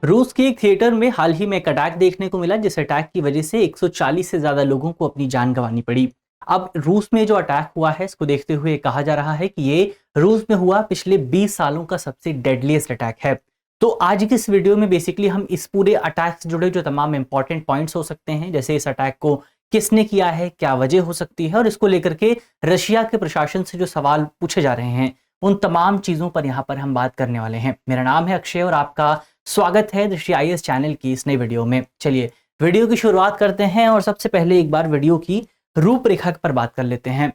रूस के एक थिएटर में हाल ही में एक अटैक देखने को मिला, जिस अटैक की वजह से 140 से ज्यादा लोगों को अपनी जान गंवानी पड़ी। अब रूस में जो अटैक हुआ है, इसको देखते हुए कहा जा रहा है कि ये रूस में हुआ पिछले 20 सालों का सबसे डेडलीस्ट अटैक है। तो आज की इस वीडियो में बेसिकली हम इस पूरे अटैक से जुड़े जो तमाम इंपॉर्टेंट पॉइंट्स हो सकते हैं, जैसे इस अटैक को किसने किया है, क्या वजह हो सकती है, और इसको लेकर के रशिया के प्रशासन से जो सवाल पूछे जा रहे हैं, उन तमाम चीजों पर यहाँ पर हम बात करने वाले हैं। मेरा नाम है अक्षय और आपका स्वागत है दृष्टि आईएएस चैनल की इस नई वीडियो में। चलिए वीडियो की शुरुआत करते हैं और सबसे पहले एक बार वीडियो की रूपरेखा पर बात कर लेते हैं।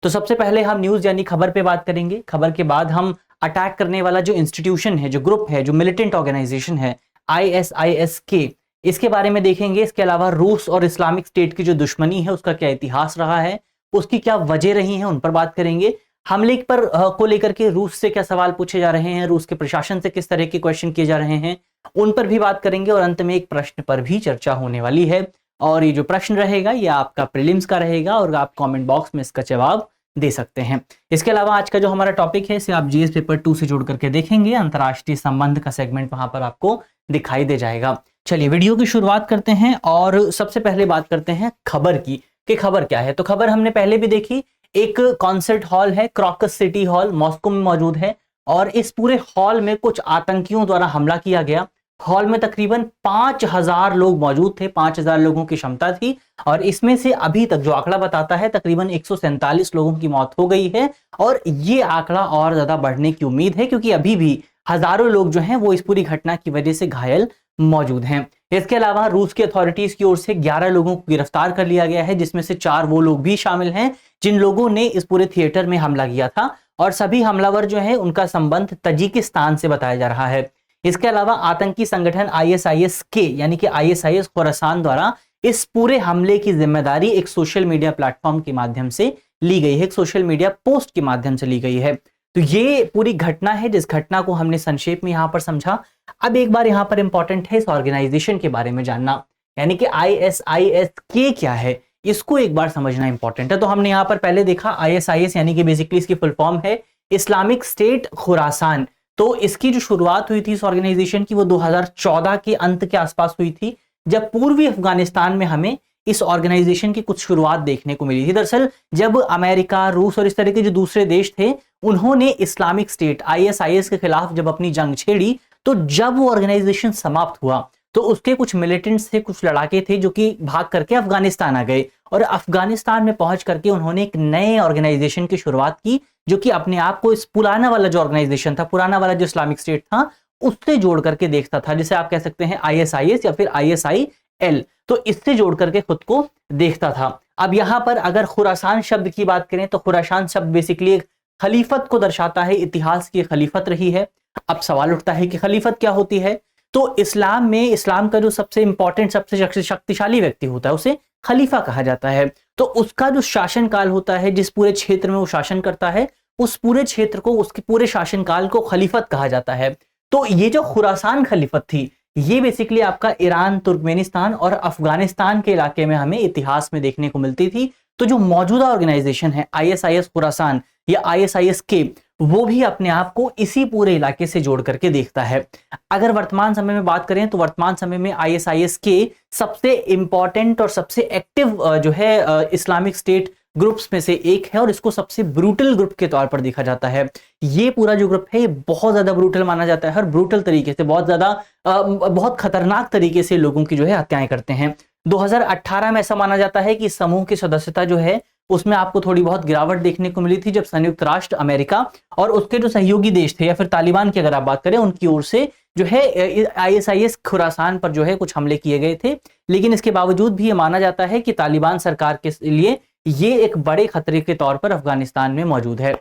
तो सबसे पहले हम न्यूज यानी खबर पे बात करेंगे। खबर के बाद हम अटैक करने वाला जो इंस्टीट्यूशन है, जो ग्रुप है, जो मिलिटेंट ऑर्गेनाइजेशन है ISIS-K, इसके बारे में देखेंगे। इसके अलावा रूस और इस्लामिक स्टेट की जो दुश्मनी है, उसका क्या इतिहास रहा है, उसकी क्या वजह रही है, उन पर बात करेंगे। हमले पर को लेकर के रूस से क्या सवाल पूछे जा रहे हैं, रूस के प्रशासन से किस तरह के क्वेश्चन किए जा रहे हैं, उन पर भी बात करेंगे। और अंत में एक प्रश्न पर भी चर्चा होने वाली है, और ये जो प्रश्न रहेगा ये आपका प्रीलिम्स का रहेगा और आप कमेंट बॉक्स में इसका जवाब दे सकते हैं। इसके अलावा आज का जो हमारा टॉपिक है, इसे आप जीएस पेपर 2 से जोड़ करके देखेंगे। अंतरराष्ट्रीय संबंध का सेगमेंट वहां पर आपको दिखाई दे जाएगा। चलिए वीडियो की शुरुआत करते हैं और सबसे पहले बात करते हैं खबर की कि खबर क्या है। तो खबर हमने पहले भी देखी। एक कॉन्सर्ट हॉल है, क्रोकस सिटी हॉल, मॉस्को में मौजूद है, और इस पूरे हॉल में कुछ आतंकियों द्वारा हमला किया गया। हॉल में तकरीबन 5000 लोग मौजूद थे, 5000 लोगों की क्षमता थी, और इसमें से अभी तक जो आंकड़ा बताता है तकरीबन 147 लोगों की मौत हो गई है, और ये आंकड़ा और ज्यादा बढ़ने की उम्मीद है, क्योंकि अभी भी हजारों लोग जो हैं वो इस पूरी घटना की वजह से घायल मौजूद हैं। इसके अलावा रूस की अथॉरिटीज की ओर से 11 लोगों को गिरफ्तार कर लिया गया है, जिसमें से 4 वो लोग भी शामिल हैं जिन लोगों ने इस पूरे थिएटर में हमला किया था, और सभी हमलावर जो है उनका संबंध तजिकिस्तान से बताया जा रहा है। इसके अलावा आतंकी संगठन ISIS-K यानी कि ISIS खुरासान द्वारा इस पूरे हमले की जिम्मेदारी एक सोशल मीडिया प्लेटफॉर्म के माध्यम से ली गई है, एक सोशल मीडिया पोस्ट के माध्यम से ली गई है। तो ये पूरी घटना है, जिस घटना को हमने संक्षेप में यहां पर समझा। अब एक बार यहां पर इंपॉर्टेंट है इस ऑर्गेनाइजेशन के बारे में जानना, यानी कि ISIS-K क्या है, इसको एक बार समझना इंपॉर्टेंट है। तो हमने यहां पर पहले देखा ISIS यानी कि बेसिकली इसकी फुल फॉर्म है इस्लामिक स्टेट खुरासान। तो इसकी जो शुरुआत हुई थी इस ऑर्गेनाइजेशन की, वो 2014 के अंत के आसपास हुई थी, जब पूर्वी अफगानिस्तान में हमें इस ऑर्गेनाइजेशन की कुछ शुरुआत देखने को मिली थी। दरअसल जब अमेरिका, रूस और इस तरह के जो दूसरे देश थे, उन्होंने इस्लामिक स्टेट ISIS के खिलाफ जब अपनी जंग छेड़ी, तो जब वो ऑर्गेनाइजेशन समाप्त हुआ तो उसके कुछ मिलिटेंट्स थे, कुछ लड़ाके थे, जो कि भाग करके अफगानिस्तान आ गए, और अफगानिस्तान में पहुंच करके उन्होंने एक नए ऑर्गेनाइजेशन की शुरुआत की, जो कि अपने आप को इस पुराना वाला जो ऑर्गेनाइजेशन था, पुराना वाला जो इस्लामिक स्टेट था, उससे जोड़ करके देखता था, जिसे आप कह सकते हैं ISIS या फिर ISIL। तो इससे जोड़ करके खुद को देखता था। अब यहां पर अगर खुरासान शब्द की बात करें, तो खुरासान शब्द बेसिकली एक खलीफत को दर्शाता है, इतिहास की खलीफत रही है। अब सवाल उठता है कि खलीफत क्या होती है। तो इस्लाम में, इस्लाम का जो सबसे इंपॉर्टेंट, सबसे शक्तिशाली व्यक्ति होता है, उसे खलीफा कहा जाता है। तो उसका जो शासन काल होता है, जिस पूरे क्षेत्र में वो शासन करता है, उस पूरे क्षेत्र को, उसके पूरे शासनकाल को खलीफत कहा जाता है। तो ये जो खुरासान खलीफत थी, ये बेसिकली आपका ईरान, तुर्कमेनिस्तान और अफगानिस्तान के इलाके में हमें इतिहास में देखने को मिलती थी। तो जो मौजूदा ऑर्गेनाइजेशन है ISIS खुरासान या ISIS-K, वो भी अपने आप को इसी पूरे इलाके से जोड़ करके देखता है। अगर वर्तमान समय में बात करें, तो वर्तमान समय में ISIS-K सबसे इंपॉर्टेंट और सबसे एक्टिव जो है इस्लामिक स्टेट ग्रुप्स में से एक है, और इसको सबसे ब्रूटल ग्रुप के तौर पर देखा जाता है। ये पूरा जो ग्रुप है, ये बहुत ज्यादा ब्रूटल माना जाता है, हर ब्रूटल तरीके से, बहुत खतरनाक तरीके से लोगों की जो है हत्याएं करते हैं। 2018 में ऐसा माना जाता है कि समूह की सदस्यता जो है उसमें आपको थोड़ी बहुत गिरावट देखने को मिली थी, जब संयुक्त राष्ट्र अमेरिका और उसके जो सहयोगी देश थे, या फिर तालिबान की अगर आप बात करें, उनकी ओर से जो है ISIS खुरासान पर जो है कुछ हमले किए गए थे। लेकिन इसके बावजूद भी ये माना जाता है कि तालिबान सरकार के लिए ये एक बड़े खतरे के तौर पर अफगानिस्तान में मौजूद है।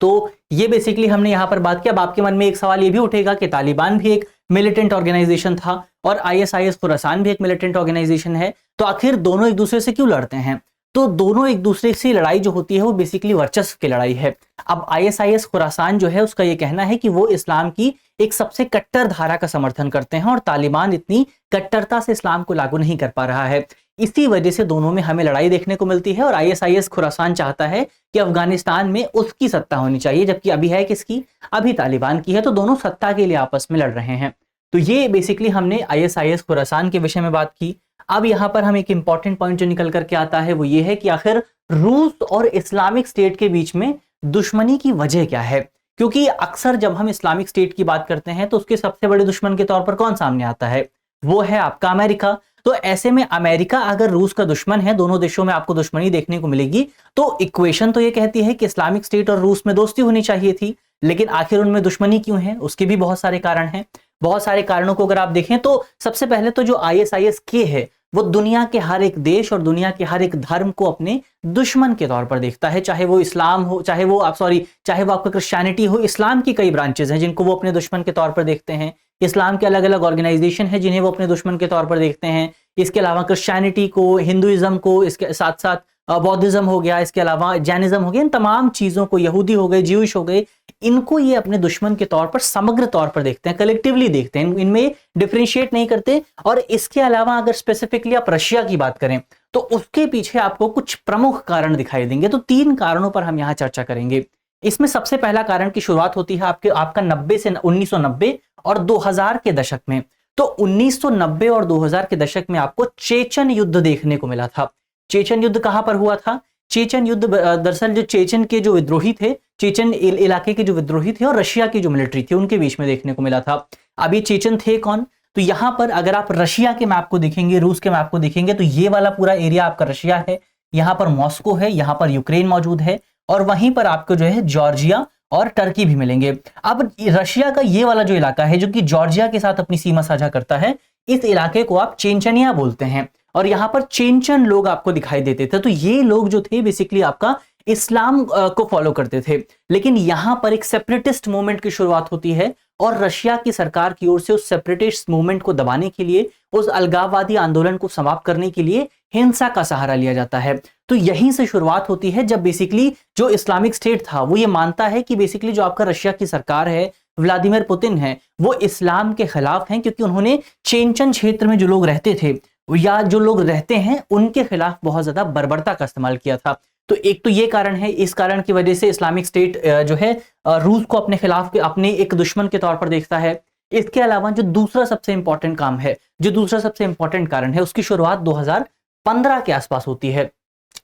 तो ये बेसिकली हमने यहां पर बात किया। अब आपके मन में एक सवाल ये भी उठेगा कि तालिबान भी एक मिलिटेंट ऑर्गेनाइजेशन था और ISIS खुरासान भी एक मिलिटेंट ऑर्गेनाइजेशन है, तो आखिर दोनों एक दूसरे से क्यों लड़ते हैं। तो दोनों एक दूसरे से लड़ाई जो होती है वो बेसिकली वर्चस्व की लड़ाई है। अब ISIS खुरासान जो है उसका ये कहना है कि वो इस्लाम की एक सबसे कट्टर धारा का समर्थन करते हैं और तालिबान इतनी कट्टरता से इस्लाम को लागू नहीं कर पा रहा है। इसी वजह से दोनों में हमें लड़ाई देखने को मिलती है और आईएसआईएस खुरासान चाहता है कि अफगानिस्तान में उसकी सत्ता होनी चाहिए, जबकि अभी है किसकी, अभी तालिबान की है। तो दोनों सत्ता के लिए आपस में लड़ रहे हैं। तो ये बेसिकली हमने आईएसआईएस खुरासान के विषय में बात की। अब यहां पर हम एक इंपॉर्टेंट पॉइंट जो निकल करके आता है वो ये है कि आखिर रूस और इस्लामिक स्टेट के बीच में दुश्मनी की वजह क्या है। क्योंकि अक्सर जब हम इस्लामिक स्टेट की बात करते हैं तो उसके सबसे बड़े दुश्मन के तौर पर कौन सामने आता है, वो है आपका अमेरिका। तो ऐसे में अमेरिका अगर रूस का दुश्मन है, दोनों देशों में आपको दुश्मनी देखने को मिलेगी। तो इक्वेशन तो ये कहती है कि इस्लामिक स्टेट और रूस में दोस्ती होनी चाहिए थी, लेकिन आखिर उनमें दुश्मनी क्यों है, उसके भी बहुत सारे कारण हैं। बहुत सारे कारणों को अगर आप देखें तो सबसे पहले तो जो आईएसआईएस के है वो दुनिया के हर एक देश और दुनिया के हर एक धर्म को अपने दुश्मन के तौर पर देखता है, चाहे वो इस्लाम हो, चाहे वो आपका क्रिश्चियनिटी हो। इस्लाम की कई ब्रांचेस हैं जिनको वो अपने दुश्मन के तौर पर देखते हैं। इस्लाम के अलग अलग ऑर्गेनाइजेशन है जिन्हें वो अपने दुश्मन के तौर पर देखते हैं। इसके अलावा क्रिश्चियनिटी को, हिंदुइज्म को, इसके साथ साथ बौद्धिज्म हो गया, इसके अलावा जैनिज्म हो गया, इन तमाम चीजों को, यहूदी हो गए, ज्यूइश हो गए, इनको ये अपने दुश्मन के तौर पर समग्र तौर पर देखते हैं, कलेक्टिवली देखते हैं, इनमें डिफरेंशिएट नहीं करते। और इसके अलावा अगर स्पेसिफिकली आप रशिया की बात करें तो उसके पीछे आपको कुछ प्रमुख कारण दिखाई देंगे। तो 3 कारणों पर हम यहां चर्चा करेंगे। इसमें सबसे पहला कारण की शुरुआत होती है आपका 1990 और 2000 के दशक में। तो 1990 और 2000 के दशक में आपको चेचन युद्ध देखने को मिला था। चेचन युद्ध कहां पर हुआ था? चेचन युद्ध दरअसल जो चेचन के जो विद्रोही थे, चेचन इलाके के जो विद्रोही थे और रशिया की जो मिलिट्री थी, उनके बीच में देखने को मिला था। अब ये चेचन थे कौन? तो यहां पर अगर आप रशिया के मैप को देखेंगे, रूस के मैप को देखेंगे, तो ये वाला पूरा एरिया आपका रशिया है। यहां पर मॉस्को है, यहां पर यूक्रेन मौजूद है और वहीं पर आपको जो है जॉर्जिया और टर्की भी मिलेंगे। अब रशिया का ये वाला जो इलाका है जो कि जॉर्जिया के साथ अपनी सीमा साझा करता है, इस इलाके को आप चेचनिया बोलते हैं और यहां पर चेचन लोग आपको दिखाई देते थे। तो ये लोग जो थे बेसिकली आपका इस्लाम को फॉलो करते थे। लेकिन यहां पर एक सेपरेटिस्ट मूवमेंट की शुरुआत होती है और रशिया की सरकार की ओर से उस सेपरेटिस्ट मूवमेंट को दबाने के लिए, उस अलगाववादी आंदोलन को समाप्त करने के लिए हिंसा का सहारा लिया जाता है। तो यहीं से शुरुआत होती है जब बेसिकली जो इस्लामिक स्टेट था वो ये मानता है कि बेसिकली जो आपका रशिया की सरकार है, व्लादिमीर पुतिन है, वो इस्लाम के खिलाफ हैं, क्योंकि उन्होंने चेचन क्षेत्र में जो लोग रहते थे या जो लोग रहते हैं उनके खिलाफ बहुत ज्यादा बर्बरता का इस्तेमाल किया था। तो एक तो ये कारण है, इस कारण की वजह से इस्लामिक स्टेट जो है रूस को अपने खिलाफ, अपने एक दुश्मन के तौर पर देखता है। इसके अलावा जो दूसरा सबसे इंपॉर्टेंट काम है, जो दूसरा सबसे इंपॉर्टेंट कारण है, उसकी शुरुआत 2015 के आसपास होती है।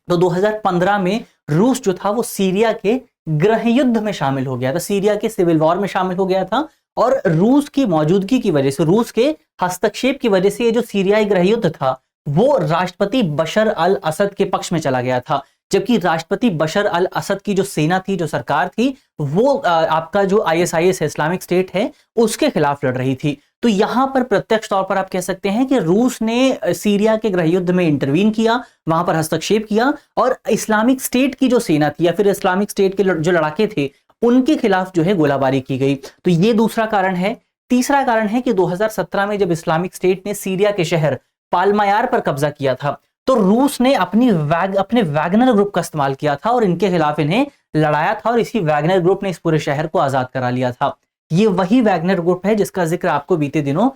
तो 2015 में रूस जो था वो सीरिया के गृह युद्ध में शामिल हो गया था, सीरिया के सिविल वॉर में शामिल हो गया था और रूस की मौजूदगी की वजह से, रूस के हस्तक्षेप की वजह से ये जो सीरियाई गृह युद्ध था वो राष्ट्रपति बशर अल असद के पक्ष में चला गया था। जबकि राष्ट्रपति बशर अल असद की जो सेना थी, जो सरकार थी, वो आपका जो आईएसआईएस है, इस्लामिक स्टेट है, उसके खिलाफ लड़ रही थी। तो यहां पर प्रत्यक्ष तौर पर आप कह सकते हैं कि रूस ने सीरिया के गृह युद्ध में इंटरवीन किया, वहां पर हस्तक्षेप किया और इस्लामिक स्टेट की जो सेना थी या फिर इस्लामिक स्टेट के जो लड़ाके थे उनके खिलाफ जो है गोलाबारी की गई। तो ये दूसरा कारण है। तीसरा कारण है कि 2017 में जब इस्लामिक स्टेट ने सीरिया के शहर पालमायार पर कब्जा किया था तो रूस ने अपने वैगनर ग्रुप का इस्तेमाल किया था और इनके खिलाफ इन्हें लड़ाया था और इसी वैगनर ग्रुप ने इस पूरे शहर को आजाद करा लिया था। ये वही वैगनर ग्रुप है जिसका जिक्र आपको बीते दिनों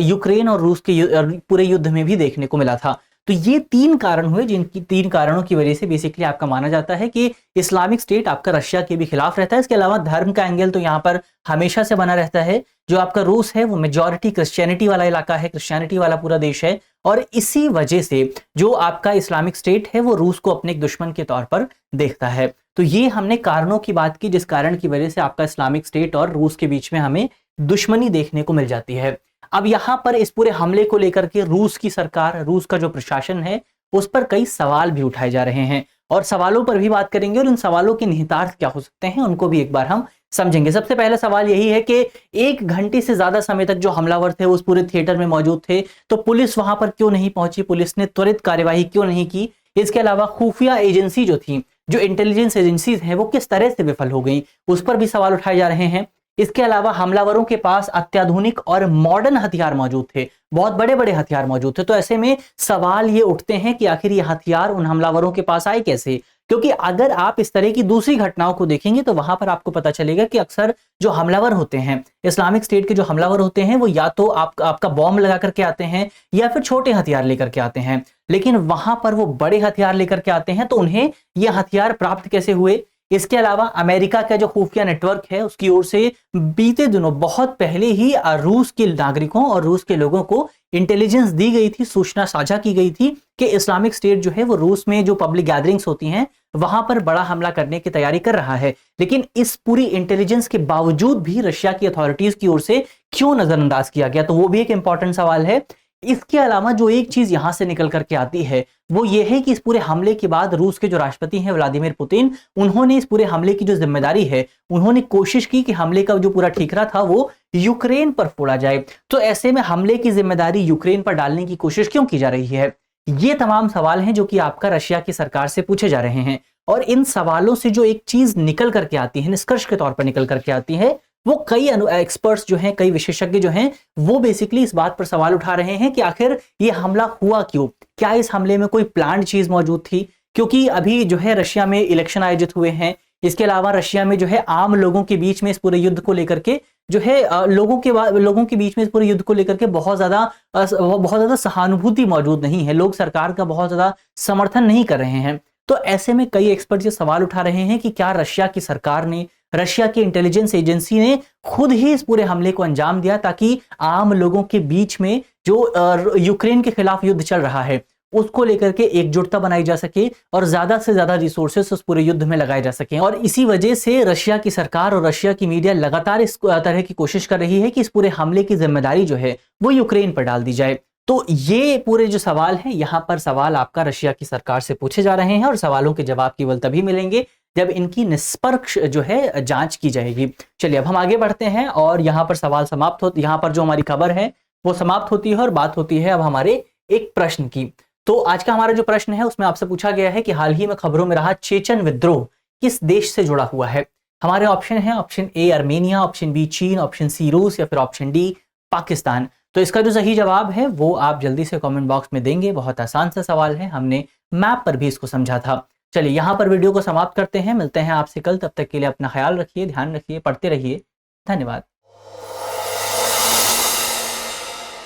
यूक्रेन और रूस के पूरे युद्ध में भी देखने को मिला था। तो ये 3 कारण हुए जिनकी 3 कारणों की वजह से बेसिकली आपका माना जाता है कि इस्लामिक स्टेट आपका रशिया के भी खिलाफ रहता है। इसके अलावा धर्म का एंगल तो यहाँ पर हमेशा से बना रहता है। जो आपका रूस है वो मेजॉरिटी क्रिश्चियनिटी वाला इलाका है, क्रिश्चियनिटी वाला पूरा देश है और इसी वजह से जो आपका इस्लामिक स्टेट है वो रूस को अपने एक दुश्मन के तौर पर देखता है। तो ये हमने कारणों की बात की जिस कारण की वजह से आपका इस्लामिक स्टेट और रूस के बीच में हमें दुश्मनी देखने को मिल जाती है। अब यहां पर इस पूरे हमले को लेकर के रूस की सरकार, रूस का जो प्रशासन है, उस पर कई सवाल भी उठाए जा रहे हैं और सवालों पर भी बात करेंगे और इन सवालों के निहितार्थ क्या हो सकते हैं उनको भी एक बार हम समझेंगे। सबसे पहला सवाल यही है कि 1 घंटे से ज्यादा समय तक जो हमलावर थे उस पूरे थिएटर में मौजूद थे, तो पुलिस वहां पर क्यों नहीं पहुंची, पुलिस ने त्वरित कार्यवाही क्यों नहीं की। इसके अलावा खुफिया एजेंसी जो थी, जो इंटेलिजेंस एजेंसीज हैं, वो किस तरह से विफल हो गई, उस पर भी सवाल उठाए जा रहे हैं। इसके अलावा हमलावरों के पास अत्याधुनिक और मॉडर्न हथियार मौजूद थे, बहुत बड़े बड़े हथियार मौजूद थे। तो ऐसे में सवाल ये उठते हैं कि आखिर ये हथियार उन हमलावरों के पास आए कैसे, क्योंकि अगर आप इस तरह की दूसरी घटनाओं को देखेंगे तो वहां पर आपको पता चलेगा कि अक्सर जो हमलावर होते हैं, इस्लामिक स्टेट के जो हमलावर होते हैं, वो या तो आपका बॉम्ब लगा करके आते हैं या फिर छोटे हथियार लेकर के आते हैं। लेकिन वहां पर वो बड़े हथियार लेकर के आते हैं, तो उन्हें ये हथियार प्राप्त कैसे हुए? इसके अलावा अमेरिका का जो खुफिया नेटवर्क है उसकी ओर से बीते दिनों बहुत पहले ही रूस के नागरिकों और रूस के लोगों को इंटेलिजेंस दी गई थी, सूचना साझा की गई थी कि इस्लामिक स्टेट जो है वो रूस में जो पब्लिक गैदरिंग्स होती हैं वहां पर बड़ा हमला करने की तैयारी कर रहा है। लेकिन इस पूरी इंटेलिजेंस के बावजूद भी रशिया की अथॉरिटीज की ओर से क्यों नजरअंदाज किया गया? तो वो भी एक इंपॉर्टेंट सवाल है। इसके अलावा जो एक चीज यहां से निकल करके आती है वो ये है कि इस पूरे हमले के बाद रूस के जो राष्ट्रपति हैं व्लादिमीर पुतिन, उन्होंने इस पूरे हमले की जो जिम्मेदारी है, उन्होंने कोशिश की कि हमले का जो पूरा ठीकरा था वो यूक्रेन पर फोड़ा जाए। तो ऐसे में हमले की जिम्मेदारी यूक्रेन पर डालने की कोशिश क्यों की जा रही है? ये तमाम सवाल हैं जो कि आपका रशिया की सरकार से पूछे जा रहे हैं। और इन सवालों से जो एक चीज निकल करके आती है, निष्कर्ष के तौर पर निकल करके आती है, वो कई एक्सपर्ट्स जो हैं, कई विशेषज्ञ जो हैं, वो बेसिकली इस बात पर सवाल उठा रहे हैं कि आखिर ये हमला हुआ क्यों? क्या इस हमले में कोई प्लान्ड चीज मौजूद थी? क्योंकि अभी जो है रशिया में इलेक्शन आयोजित हुए हैं। इसके अलावा रशिया में जो है आम लोगों के बीच में इस पूरे युद्ध को लेकर के जो है लोगों के बीच में इस पूरे युद्ध को लेकर के बहुत ज्यादा सहानुभूति मौजूद नहीं है। लोग सरकार का बहुत ज्यादा समर्थन नहीं कर रहे हैं। तो ऐसे में कई एक्सपर्ट ये सवाल उठा रहे हैं कि क्या रशिया की सरकार ने, रशिया की इंटेलिजेंस एजेंसी ने खुद ही इस पूरे हमले को अंजाम दिया ताकि आम लोगों के बीच में जो यूक्रेन के खिलाफ युद्ध चल रहा है उसको लेकर के एकजुटता बनाई जा सके और ज्यादा से ज्यादा रिसोर्सेस उस पूरे युद्ध में लगाए जा सके। और इसी वजह से रशिया की सरकार और रशिया की मीडिया लगातार इस तरह की कोशिश कर रही है कि इस पूरे हमले की जिम्मेदारी जो है वो यूक्रेन पर डाल दी जाए। तो ये पूरे जो सवाल हैं, यहाँ पर सवाल आपका रशिया की सरकार से पूछे जा रहे हैं और सवालों के जवाब केवल तभी मिलेंगे जब इनकी निष्पक्ष जो है जांच की जाएगी। चलिए अब हम आगे बढ़ते हैं और यहाँ पर सवाल समाप्त होते, यहाँ पर जो हमारी खबर है वो समाप्त होती है और बात होती है अब हमारे एक प्रश्न की। तो आज का हमारा जो प्रश्न है उसमें आपसे पूछा गया है कि हाल ही में खबरों में रहा चेचन विद्रोह किस देश से जुड़ा हुआ है? हमारे ऑप्शन है, option A Armenia, option B चीन, ऑप्शन सी रूस या फिर ऑप्शन डी पाकिस्तान। तो इसका जो सही जवाब है वो आप जल्दी से कमेंट बॉक्स में देंगे। बहुत आसान सा सवाल है, हमने मैप पर भी इसको समझा था। चलिए यहाँ पर वीडियो को समाप्त करते हैं, मिलते हैं आपसे कल। तब तक के लिए अपना ख्याल रखिए, ध्यान रखिए, पढ़ते रहिए। धन्यवाद।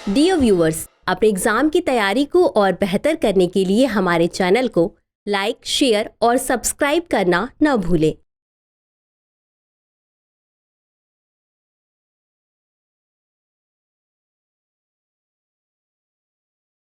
डियर व्यूअर्स, अपने एग्जाम की तैयारी को और बेहतर करने के लिए हमारे चैनल को लाइक, शेयर और सब्सक्राइब करना न भूलें।